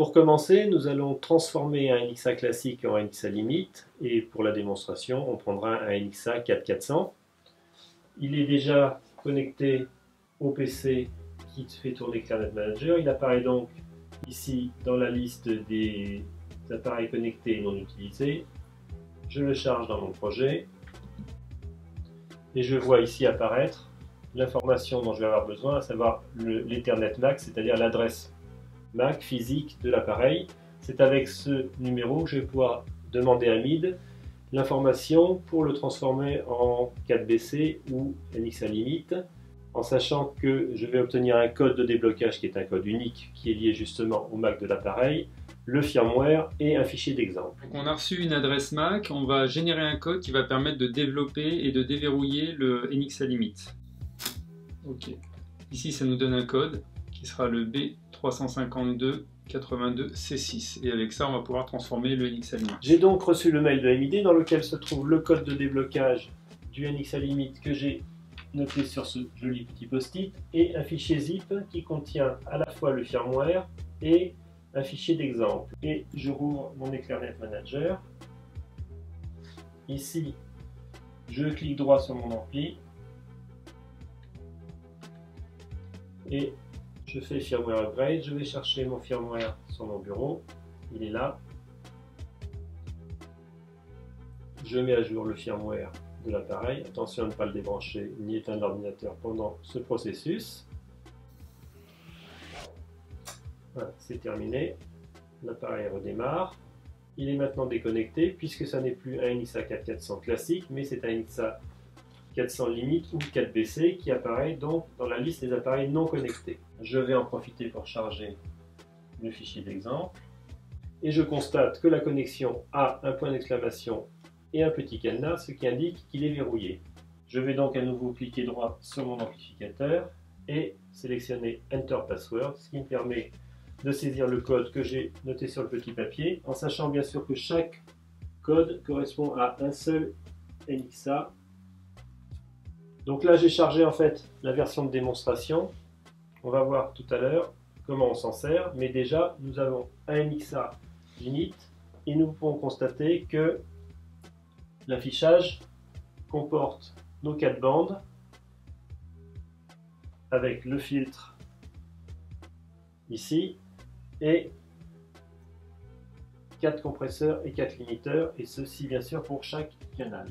Pour commencer, nous allons transformer un NXA classique en NXA limite et pour la démonstration, on prendra un NXA 4400. Il est déjà connecté au PC qui fait tourner Clarnet Manager. Il apparaît donc ici dans la liste des appareils connectés et non utilisés. Je le charge dans mon projet et je vois ici apparaître l'information dont je vais avoir besoin, à savoir l'Ethernet MAC, c'est-à-dire l'adresse MAC physique de l'appareil. C'est avec ce numéro que je vais pouvoir demander à MID l'information pour le transformer en 4BC ou NXA limite, en sachant que je vais obtenir un code de déblocage qui est un code unique qui est lié justement au MAC de l'appareil, le firmware et un fichier d'exemple. On a reçu une adresse MAC, on va générer un code qui va permettre de développer et de déverrouiller le NXA limite. Ok. Ici ça nous donne un code qui sera le B35282C6 et avec ça on va pouvoir transformer le NXA limite. J'ai donc reçu le mail de MID dans lequel se trouve le code de déblocage du NXA limite que j'ai noté sur ce joli petit post-it et un fichier zip qui contient à la fois le firmware et un fichier d'exemple. Et je rouvre mon Clarnet Manager. Ici, je clique droit sur mon ampli et je fais firmware upgrade. Je vais chercher mon firmware sur mon bureau. Il est là. Je mets à jour le firmware de l'appareil. Attention à ne pas le débrancher ni éteindre l'ordinateur pendant ce processus. Voilà, c'est terminé. L'appareil redémarre. Il est maintenant déconnecté puisque ça n'est plus un NXA 4400 classique, mais c'est un NXA 400 limite ou 4BC qui apparaît donc dans la liste des appareils non connectés. Je vais en profiter pour charger le fichier d'exemple et je constate que la connexion a un point d'exclamation et un petit cadenas, ce qui indique qu'il est verrouillé. Je vais donc à nouveau cliquer droit sur mon amplificateur et sélectionner Enter Password, ce qui me permet de saisir le code que j'ai noté sur le petit papier, en sachant bien sûr que chaque code correspond à un seul NXA. Donc là j'ai chargé en fait la version de démonstration. On va voir tout à l'heure comment on s'en sert, mais déjà nous avons un NXA limite et nous pouvons constater que l'affichage comporte nos 4 bandes avec le filtre ici et 4 compresseurs et 4 limiteurs, et ceci bien sûr pour chaque canal.